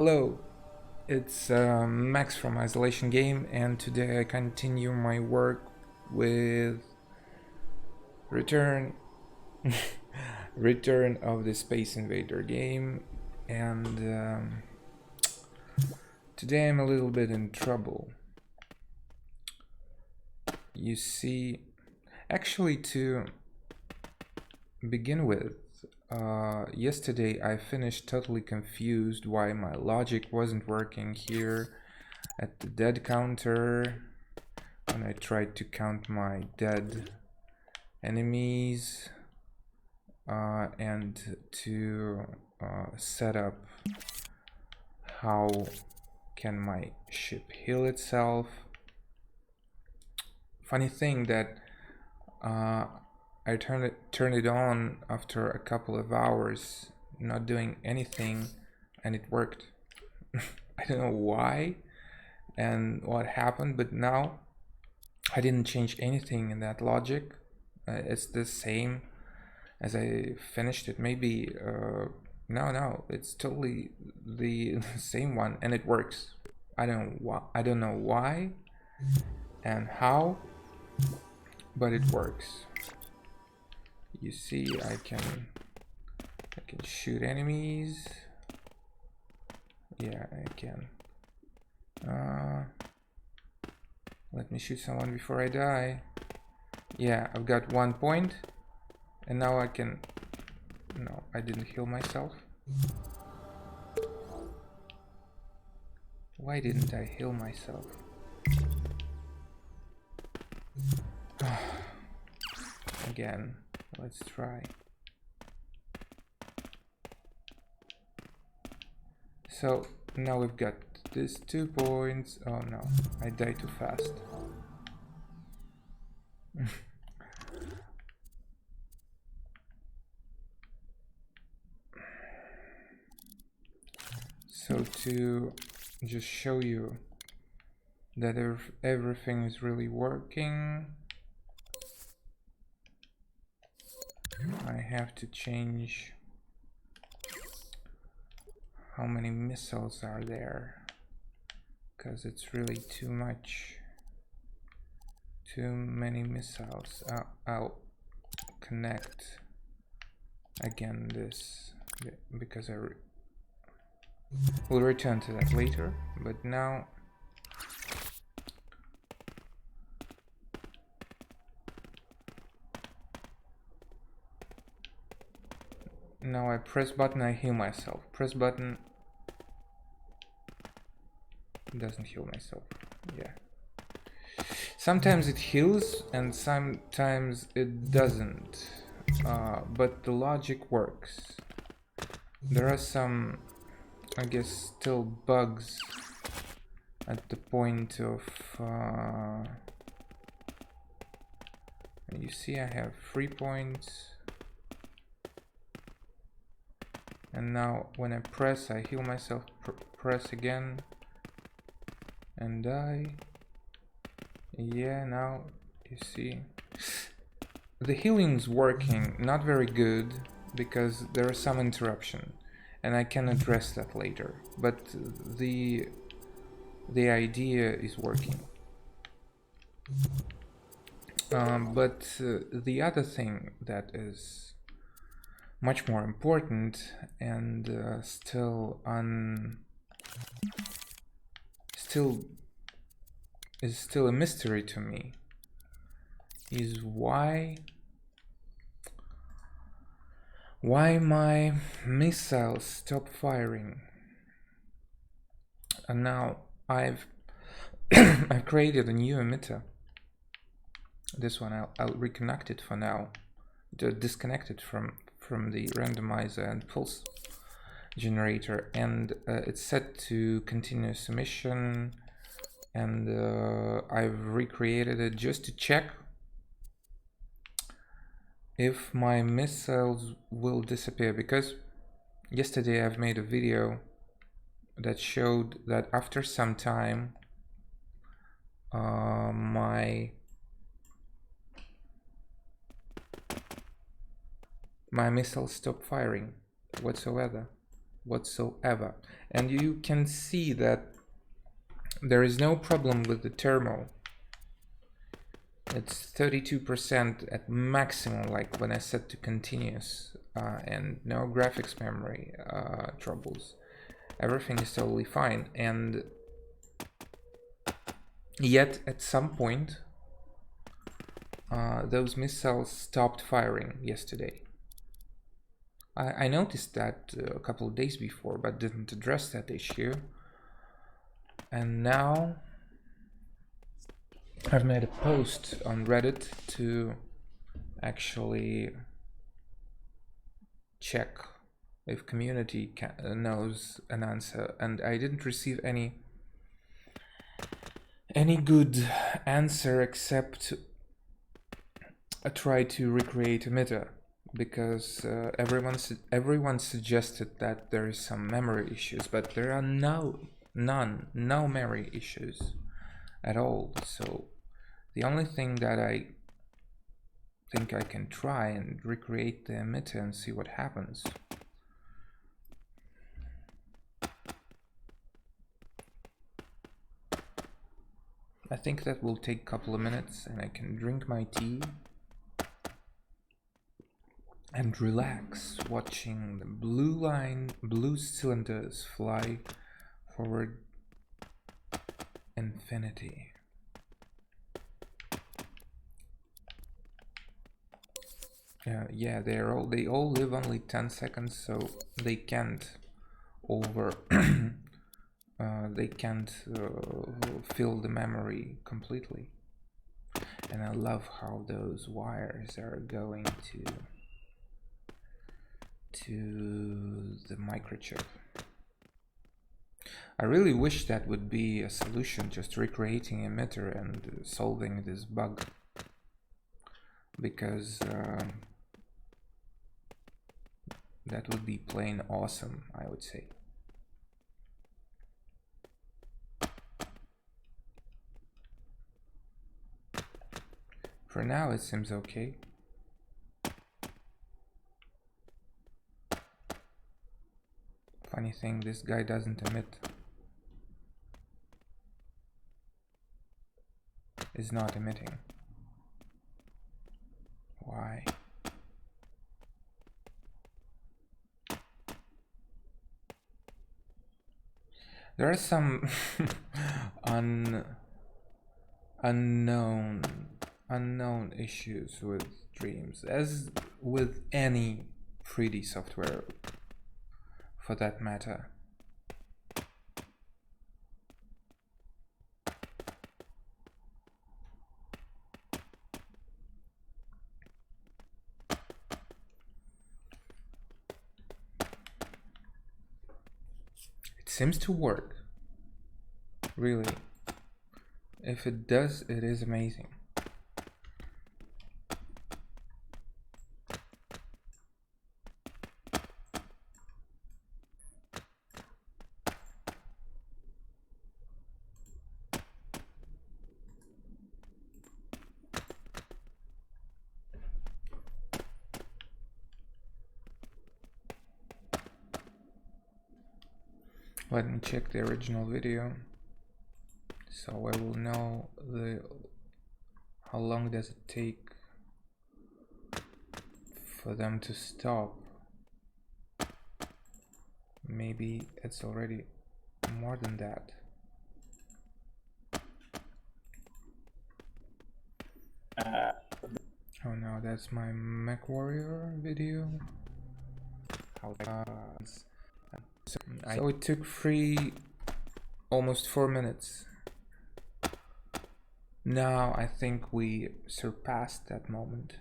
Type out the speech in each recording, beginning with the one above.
Hello, it's Max from Isolation Game, and today I continue my work with Return Return of the Space Invader game, and today I'm a little bit in trouble. You see, actually, to begin with, yesterday I finished totally confused why my logic wasn't working here at the dead counter when I tried to count my dead enemies and to set up how can my ship heal itself. Funny thing that I turned it on after a couple of hours not doing anything, and it worked. I don't know why and what happened, but now I didn't change anything in that logic. It's the same as I finished it. Maybe no, it's totally the same one, and it works. I don't know why and how, but it works. You see, I can shoot enemies. Yeah, I can. Let me shoot someone before I die. Yeah, I've got 1 point, and now I can. No, I didn't heal myself. Why didn't I heal myself? Again, let's try. So now we've got these 2 points. Oh no, I died too fast. So to just show you that everything is really working, I have to change how many missiles are there, because it's really too much. Too many missiles. I'll connect again this because we'll return to that later, but now I press button, I heal myself. Press button, doesn't heal myself. Yeah. Sometimes it heals and sometimes it doesn't, but the logic works. There are some, I guess, still bugs at the point of you see I have 3 points, and now when I press, I heal myself. Press again and die. Yeah, now you see the healing's working, not very good because there is some interruption, and I can address that later, but the idea is working. But the other thing that is much more important and still a mystery to me is why my missiles stop firing. And now I've I've created a new emitter. This one I'll reconnect it for now, disconnect it from the randomizer and pulse generator, and it's set to continuous emission, and I've recreated it just to check if my missiles will disappear, because yesterday I've made a video that showed that after some time my missiles stop firing whatsoever. whatsoever. And you can see that there is no problem with the thermal. It's 32% at maximum, like when I set to continuous, and no graphics memory troubles. Everything is totally fine, and yet at some point those missiles stopped firing yesterday. I noticed that a couple of days before, but didn't address that issue. And now I've made a post on Reddit to actually check if community knows an answer, and I didn't receive any good answer except I tried to recreate emitter, because everyone suggested that there is some memory issues, but there are no memory issues at all. So the only thing that I think I can try and recreate the emitter and see what happens. I think that will take a couple of minutes, and I can drink my tea and relax, watching the blue cylinders fly forward infinity. Yeah, they all live only 10 seconds, so they can't they can't fill the memory completely. And I love how those wires are going to the microchip. I really wish that would be a solution, just recreating emitter and solving this bug, because that would be plain awesome, I would say. For now it seems okay. Funny thing, this guy doesn't emit. Is not emitting. Why? There are some unknown issues with Dreams, as with any 3D software for that matter. It seems to work, really. If it does, it is amazing. Let me check the original video, so I will know how long does it take for them to stop. Maybe it's already more than that. Oh no, that's my MechWarrior video. So it took almost 4 minutes. Now I think we surpassed that moment.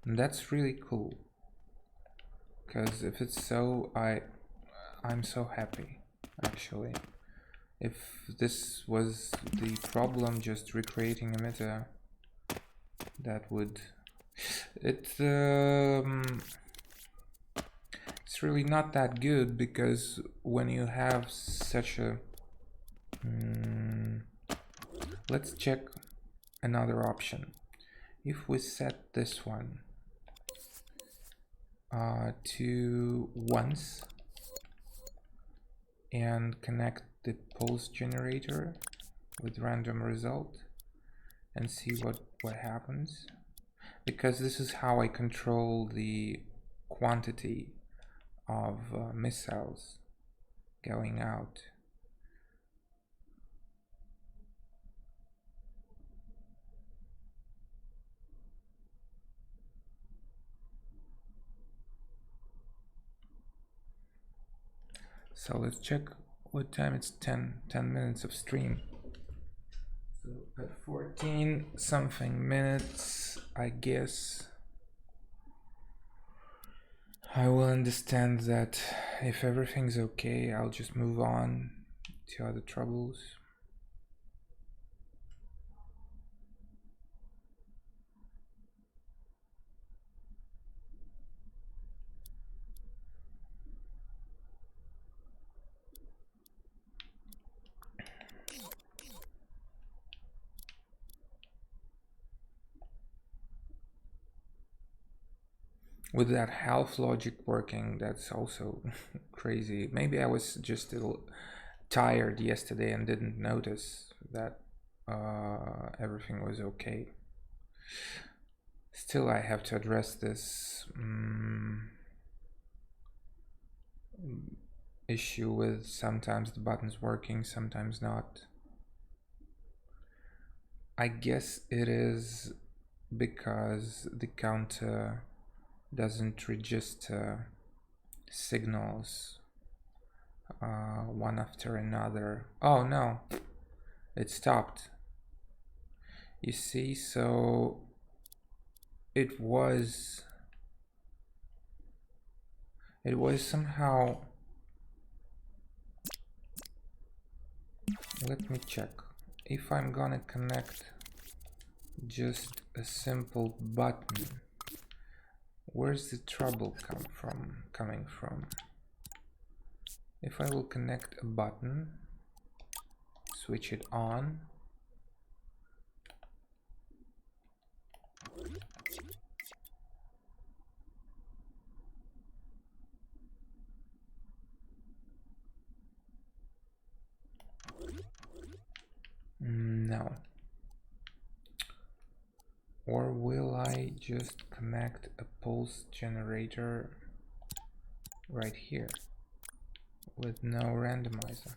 And that's really cool. Because if it's so, I'm so happy, actually. If this was the problem, just recreating emitter, that would... It's really not that good, because when you have such a... let's check another option. If we set this one to once, and connect the pulse generator with random result and see what happens, because this is how I control the quantity of missiles going out. So let's check what time it's. 10 minutes of stream. So at 14 something minutes, I guess I will understand that if everything's okay, I'll just move on to other troubles. With that half logic working, that's also crazy. Maybe I was just a little tired yesterday and didn't notice that everything was okay. Still, I have to address this issue with sometimes the buttons working, sometimes not. I guess it is because the counter doesn't register signals one after another. Oh no, it stopped. You see, so it was somehow, let me check. If I'm gonna connect just a simple button, where's the trouble coming from? If I will connect a button, switch it on, no. Or will I just connect a pulse generator right here with no randomizer?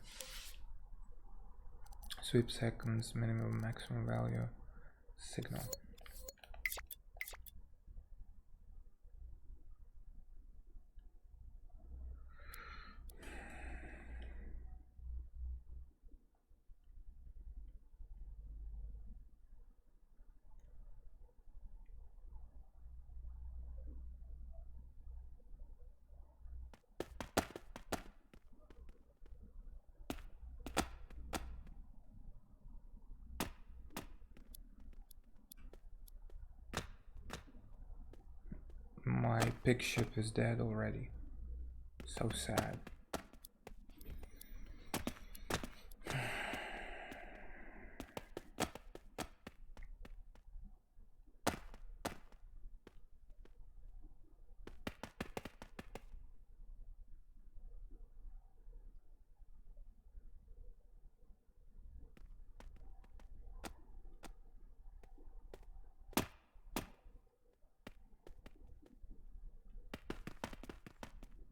Sweep seconds, minimum, maximum value, signal. My pig ship is dead already. So sad.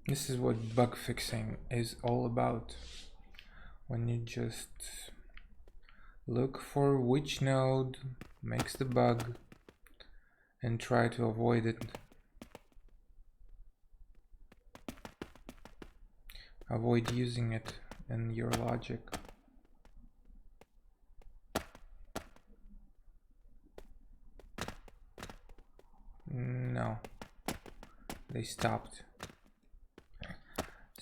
This is what bug fixing is all about. When you just look for which node makes the bug and try to avoid it. Avoid using it in your logic. No, they stopped.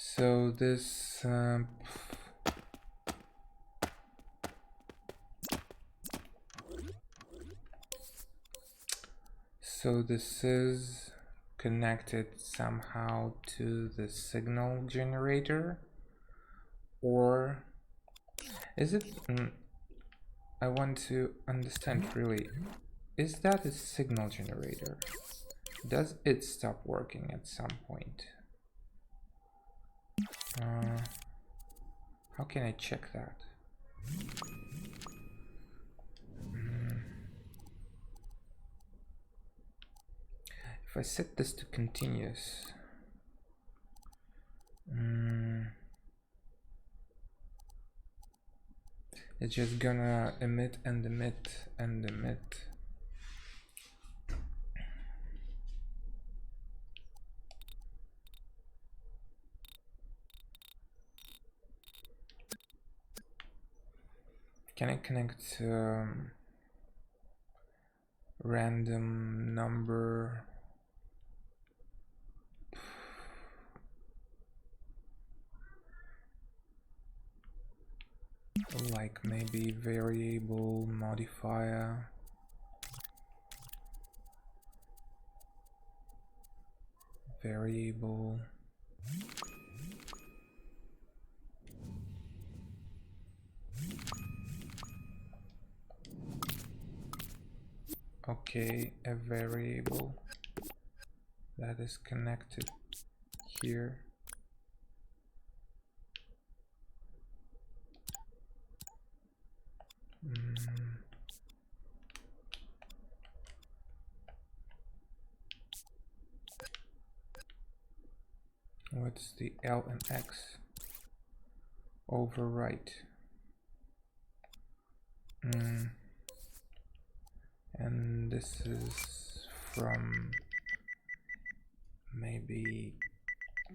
So this is connected somehow to the signal generator, or is it? I want to understand really. Is that a signal generator? Does it stop working at some point? How can I check that? If I set this to continuous, it's just gonna emit and emit and emit. Can I connect random number? Like maybe variable modifier. Variable. Okay, a variable that is connected here. What's the L and X? Overwrite. And this is from maybe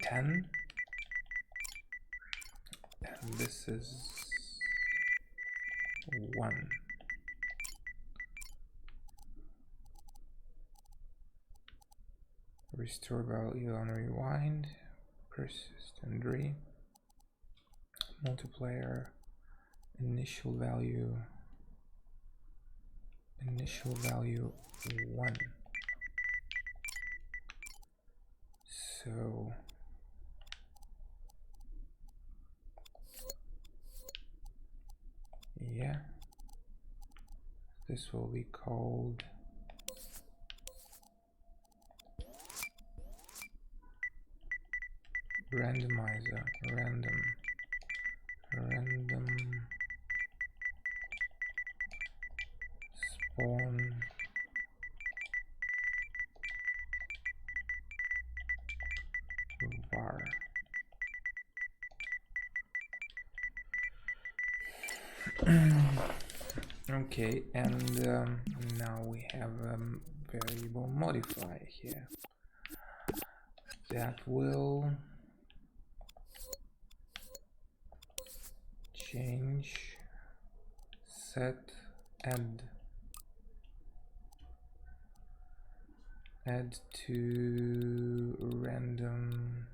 10, and this is 1. Restore value on rewind, persist and re, multiplier, initial value 1. So yeah, this will be called randomizer, random spawn var. Okay, and now we have a variable modifier here that will change set add to random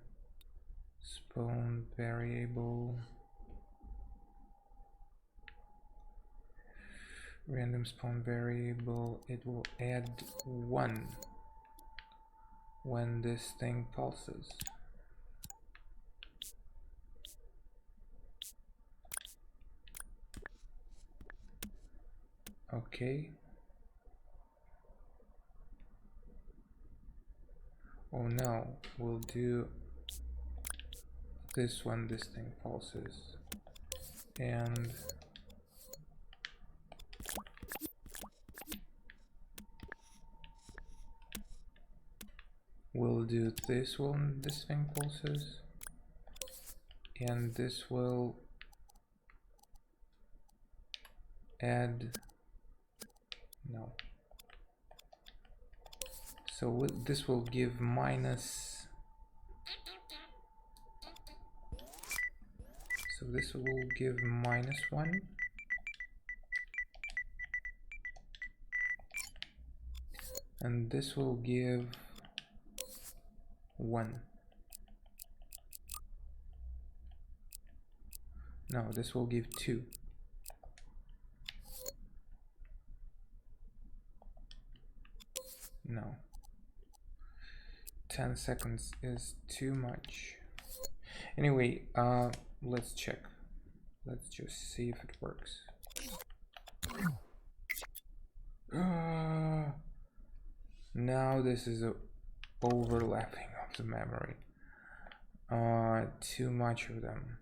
spawn variable, it will add 1 when this thing pulses. Okay. Oh no, we'll do this when this thing pulses, and we'll do this when this thing pulses, and this will add, no, so this will give minus, so this will give -1, and this will give 1. No, this will give 2. No. 10 seconds is too much. Anyway, let's check. Let's just see if it works. Now this is a overlapping of the memory. Too much of them.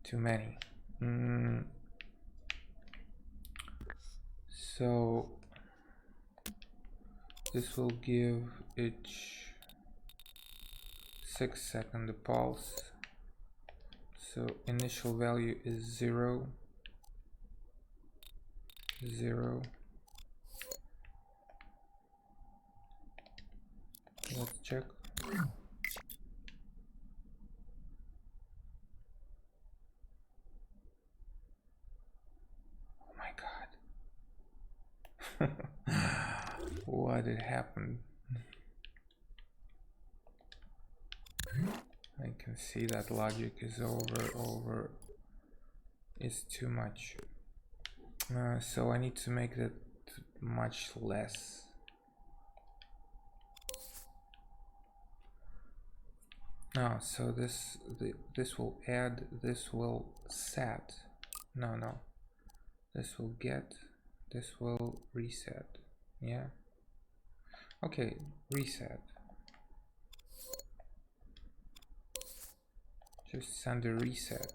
too many. So this will give each 6-second pulse. So initial value is 0, 0. Let's check. Oh my god. What had happened? I can see that logic is over. It's too much. So I need to make that much less. So this will add, this will set. No. This will get, this will reset. Yeah. Okay, reset. Just send a reset.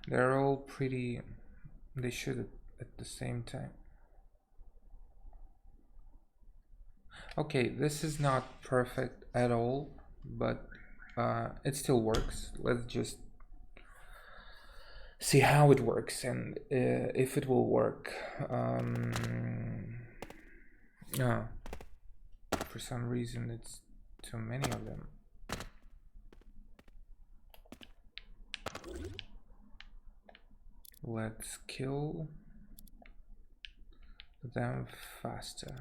They're all pretty, they should at the same time. Okay, this is not perfect at all, but it still works. Let's just see how it works and if it will work. For some reason it's too many of them. Let's kill them faster.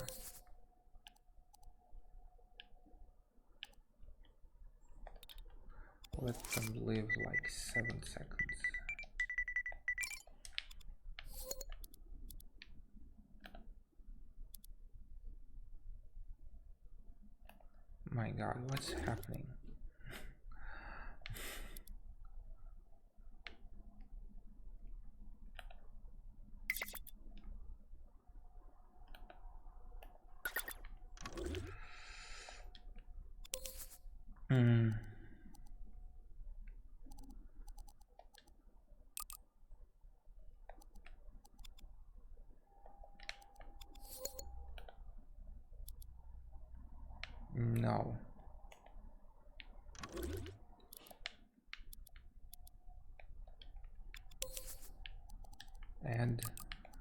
Let them live like 7 seconds. My god, what's happening? No. And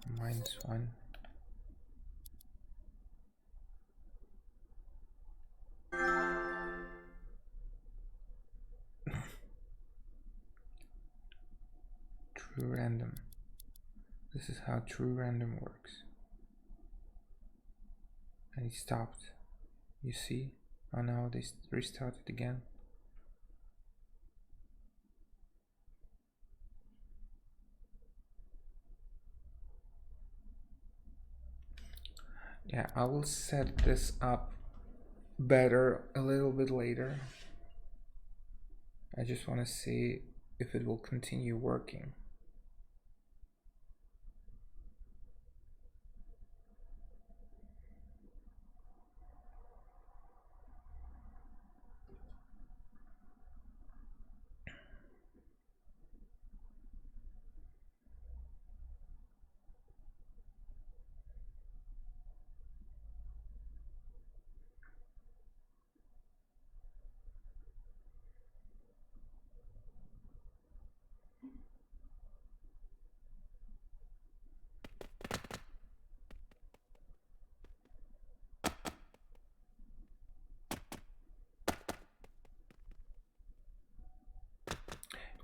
-1. True random. This is how true random works. And it stopped. You see? Oh no, they restarted again. Yeah, I will set this up better a little bit later. I just want to see if it will continue working.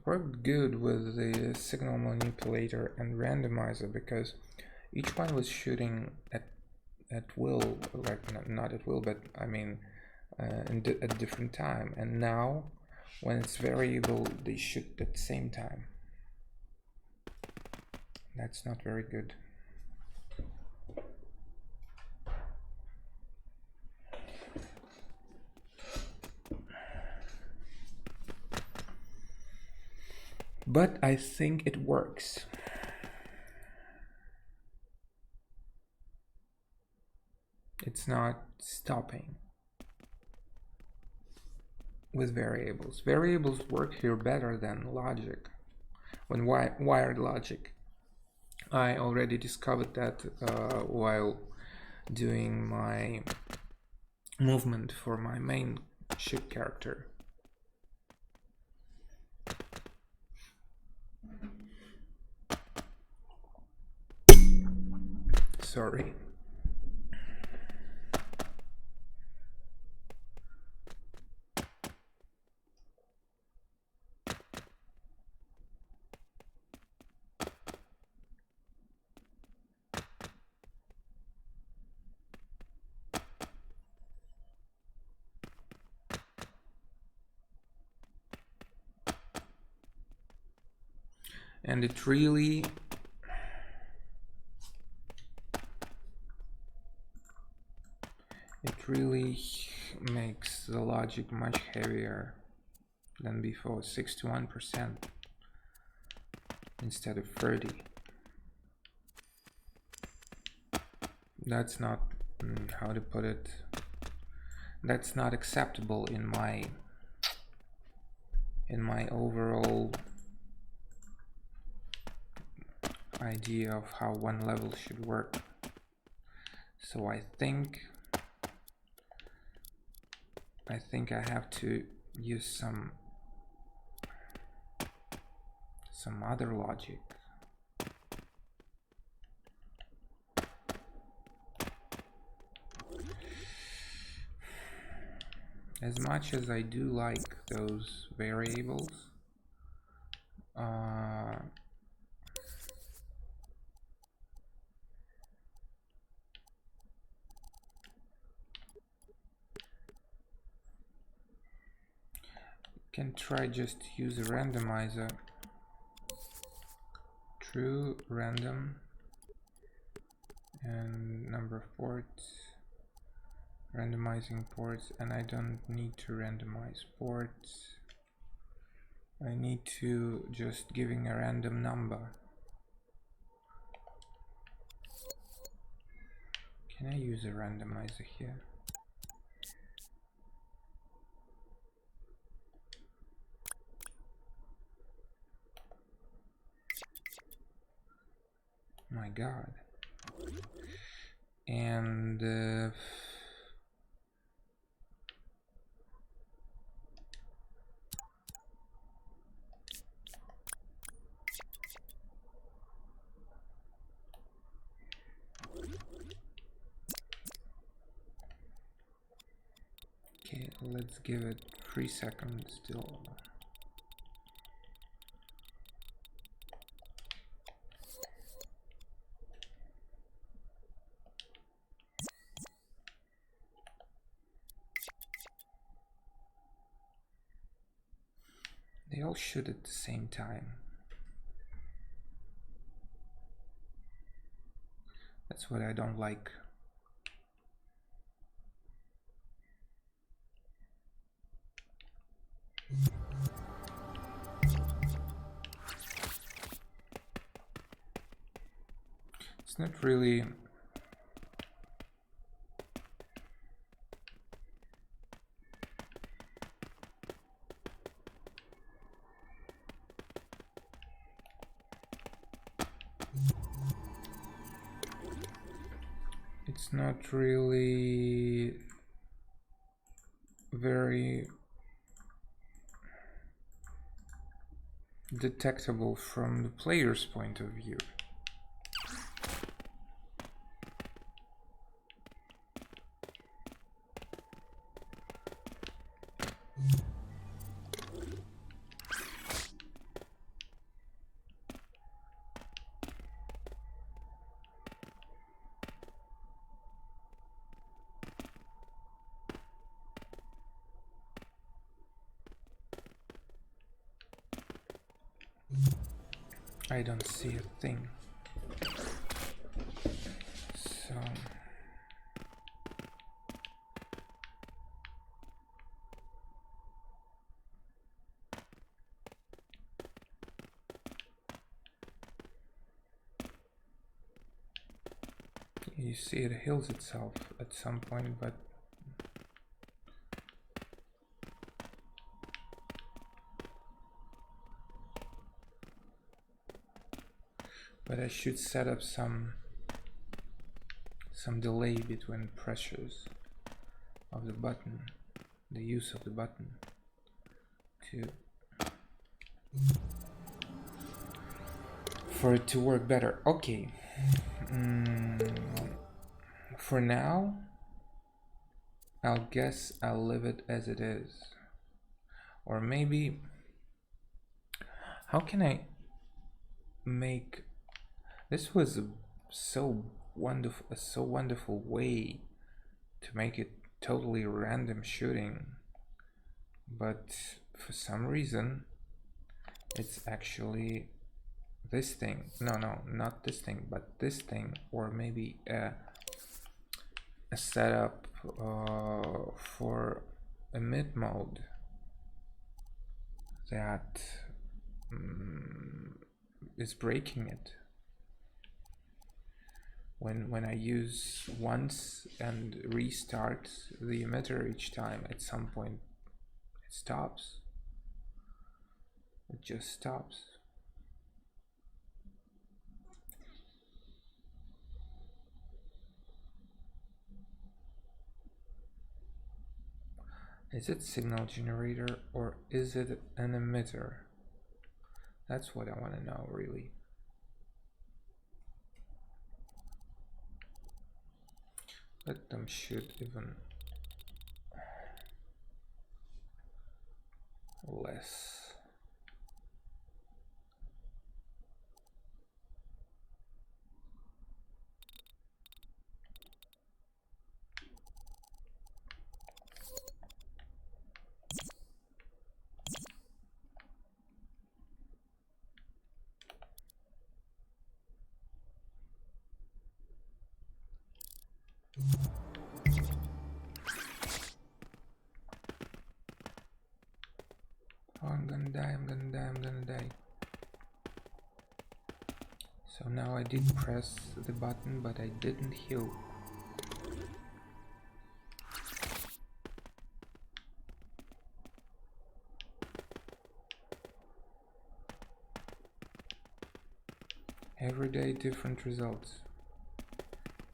Worked good with the signal manipulator and randomizer because each one was shooting at will, like not at will, but I mean at different time. And now when it's variable, they shoot at the same time. That's not very good. But I think it works. It's not stopping with variables. Variables work here better than logic. When wired logic, I already discovered that while doing my movement for my main ship character. Sorry. And it really makes the logic much heavier than before. 61% instead of 30. That's not how to put it, that's not acceptable in my overall idea of how one level should work. So I think I have to use some other logic. As much as I do like those variables, can try just use a randomizer, true random, and number of ports, randomizing ports, and I don't need to randomize ports. I need to just giving a random number. Can I use a randomizer here? My God. And okay, let's give it 3 seconds still. They all shoot at the same time. That's what I don't like. It's not really very detectable from the player's point of view. I don't see a thing. So You see it heals itself at some point, but I should set up some delay between pressures of the button, the use of the button, for it to work better. Okay. For now, I'll guess I'll leave it as it is. Or maybe, how can I make this? Was so wonderful way to make it totally random shooting, but for some reason it's actually this thing. No, not this thing, but this thing, or maybe a setup for a mid mode that is breaking it. When I use once and restart the emitter each time, at some point it stops. It just stops. Is it signal generator or is it an emitter? That's what I want to know, really. Let them shoot even less. Oh, I'm gonna die. So now I did press the button, but I didn't heal. Every day different results.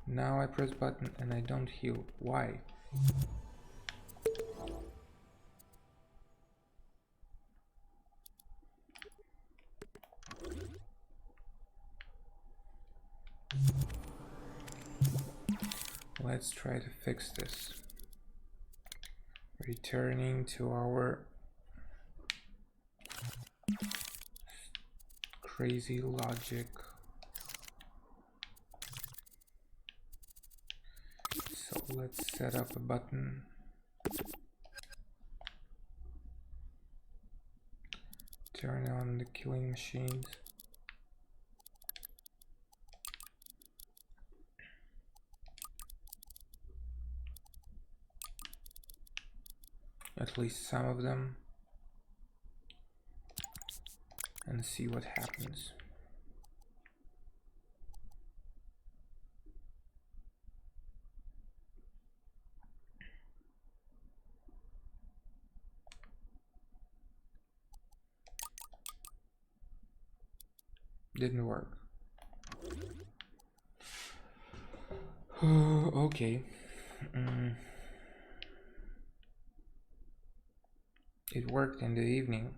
Now I press button and I don't heal. Why? Let's try to fix this. Returning to our crazy logic. So let's set up a button. Turn on the killing machines. At least some of them, and see what happens. Didn't work. Okay. It worked in the evening.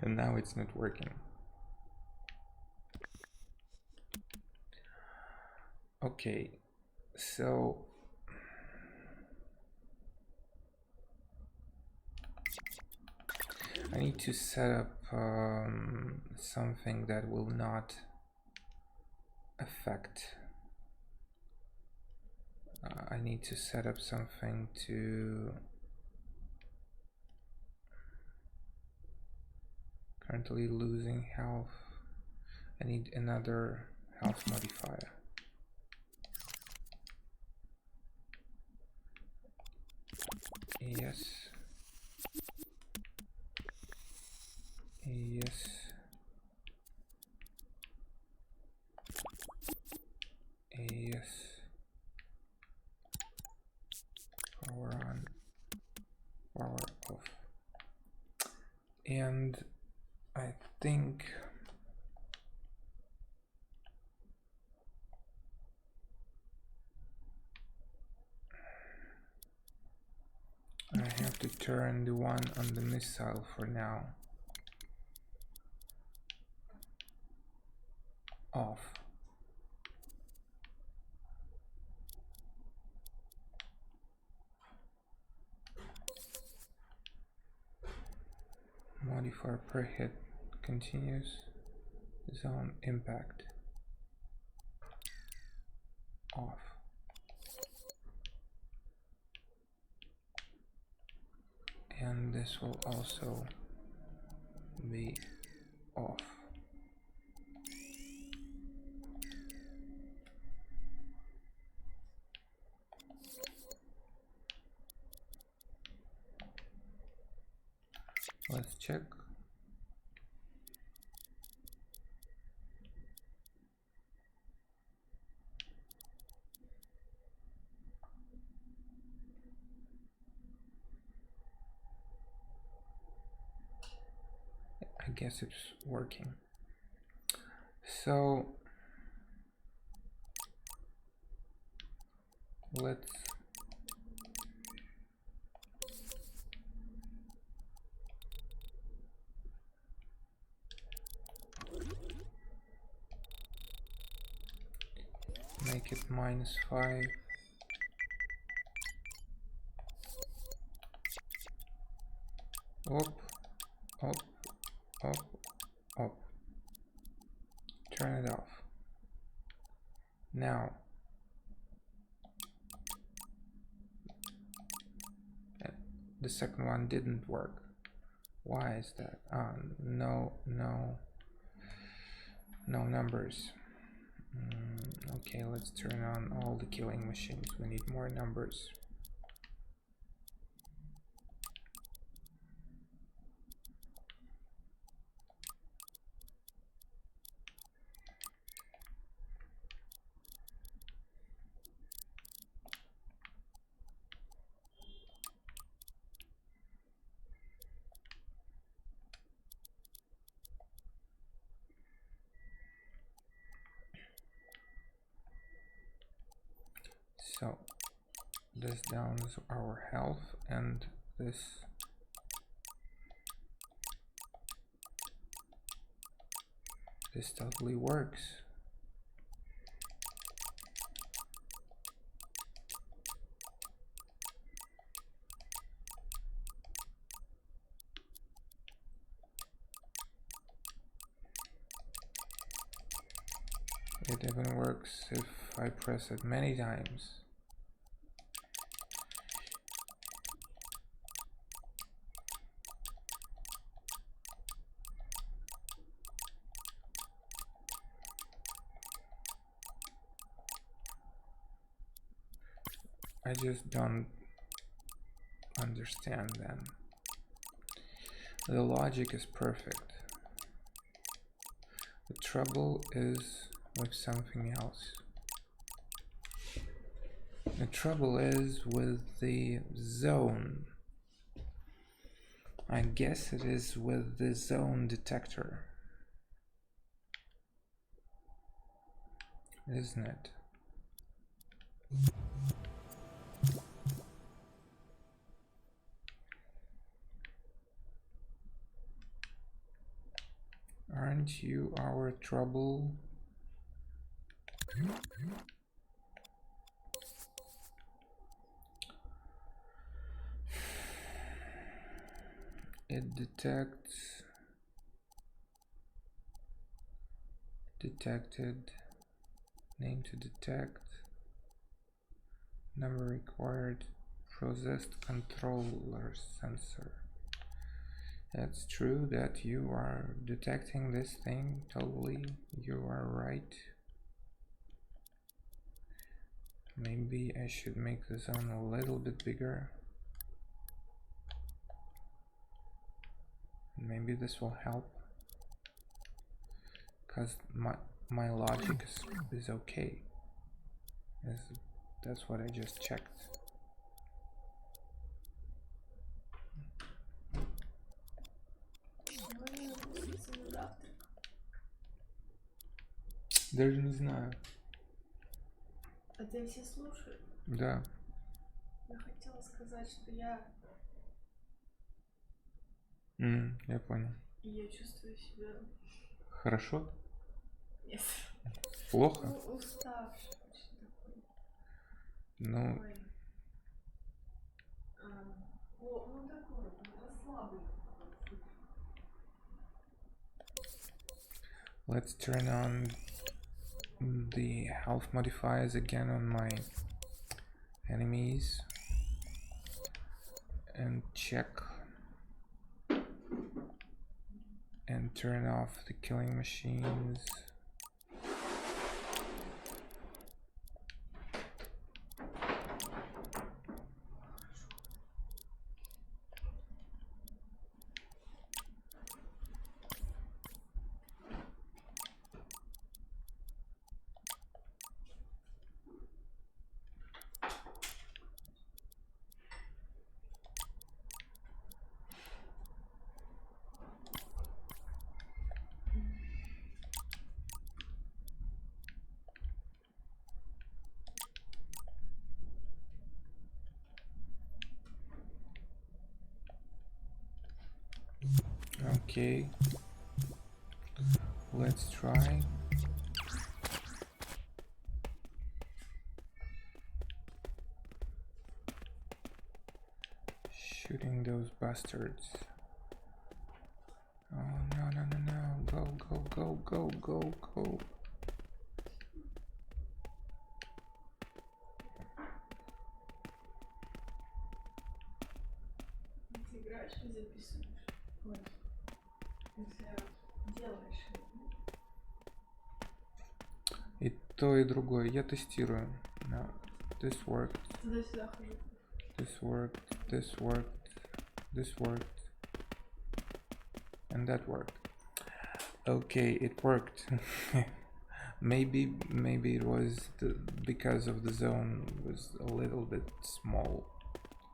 And now it's not working. Okay, so I need to set up something that will not affect. I need to set up something to currently losing health. I need another health modifier. Yes. Yes. And I think I have to turn the one on the missile for now off. Modifier per hit continues. Zone impact off. And this will also be off. Let's check. I guess it's working. So let's make it -5. Up, up, up, up. Turn it off. Now the second one didn't work. Why is that? No numbers. Okay, let's turn on all the killing machines. We need more numbers. So this downs our health, and this totally works. It even works if I press it many times. I just don't understand them. The logic is perfect. The trouble is with something else. The trouble is with the zone. I guess it is with the zone detector, isn't it? Aren't you our trouble? It detected, name to detect, number required, processed controller sensor. That's true that you are detecting this thing, totally, you are right. Maybe I should make the zone a little bit bigger. Maybe this will help, because my logic is okay. That's what I just checked. Даже не знаю. А ты все слушаешь? Да. Я хотела сказать, что я Я понял. я чувствую себя... Хорошо? Нет. Плохо? Ну, уставший очень такой. Ну, Ой. Ну такой, расслабленный. let's turn on the health modifiers again on my enemies and check and turn off the killing machines. Okay, let's try. Shooting those bastards. Oh no no no no, go go go go go go. Ты играешь и записываешь? Ой. Ты делаешь. И то, и другое. Я тестирую. No, this worked. Туда-сюда хожу. This worked. This worked. This worked. And that worked. Okay, it worked. maybe it was because of the zone was a little bit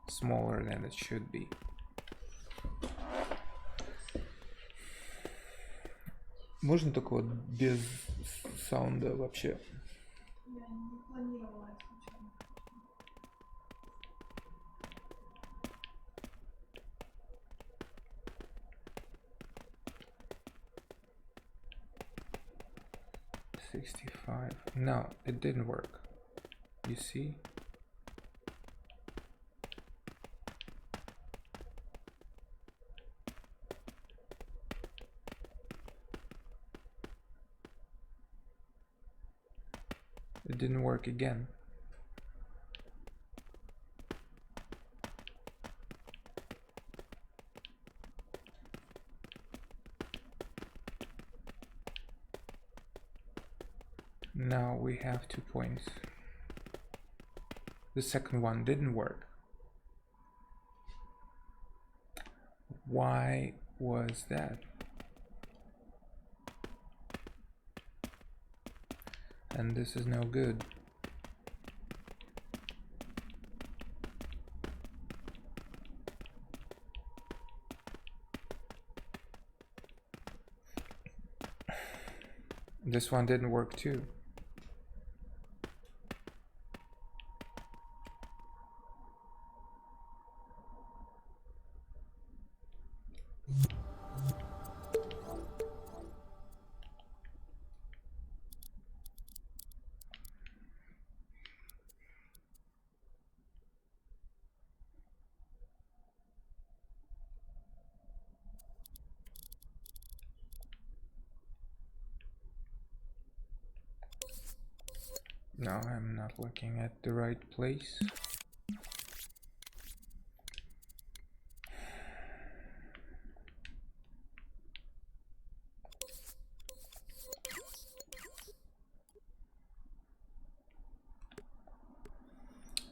smaller than it should be. Можно только вот без саунда вообще? Я не планировала это случайно. No, it didn't work. You see? It didn't work again. Now we have 2 points. The second one didn't work. Why was that? And this is no good. This one didn't work too. No, I'm not looking at the right place.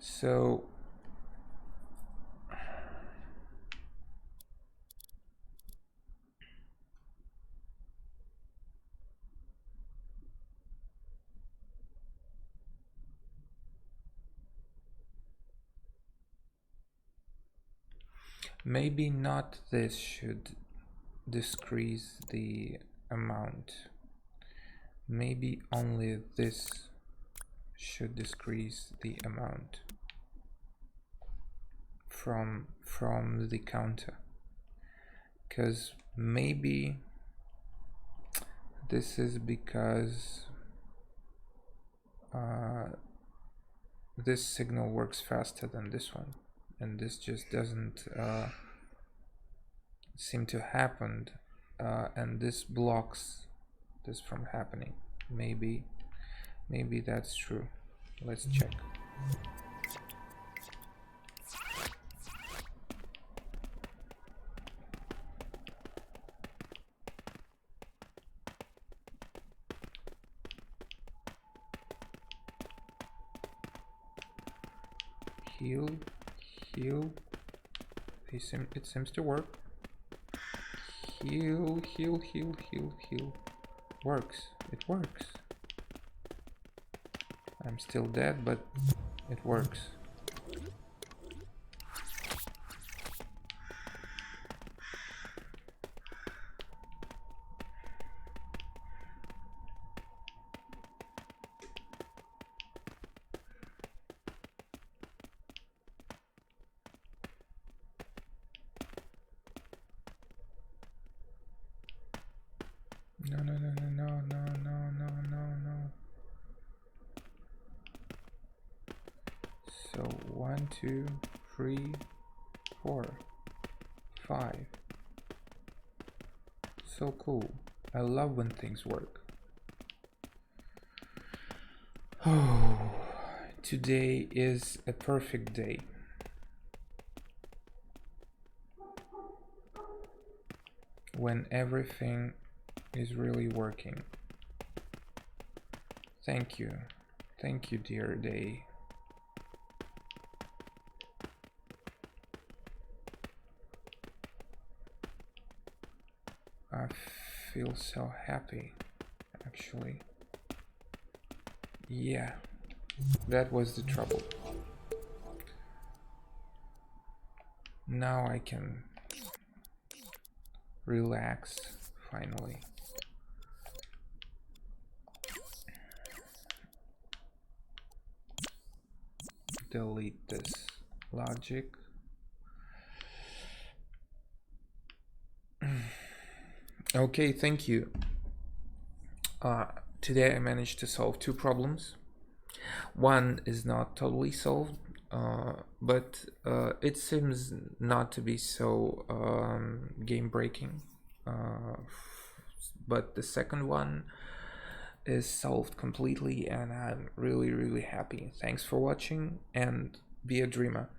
So maybe not this should decrease the amount. maybe only this should decrease the amount from the counter, because maybe this is because this signal works faster than this one, and this just doesn't seem to happen, and this blocks this from happening. Maybe that's true. Let's check. Heal. It seems to work. Heal. Works. It works. I'm still dead, but it works. No. So 1, 2, 3, 4, 5. So cool. I love when things work. Oh, today is a perfect day. When everything is really working. Thank you, dear day. I feel so happy, actually. Yeah, that was the trouble. Now I can relax, finally. Delete this logic. Okay, thank you. Today I managed to solve 2 problems. One is not totally solved, but it seems not to be so game breaking. But the second one is solved completely, and I'm really happy. Thanks for watching, and be a dreamer.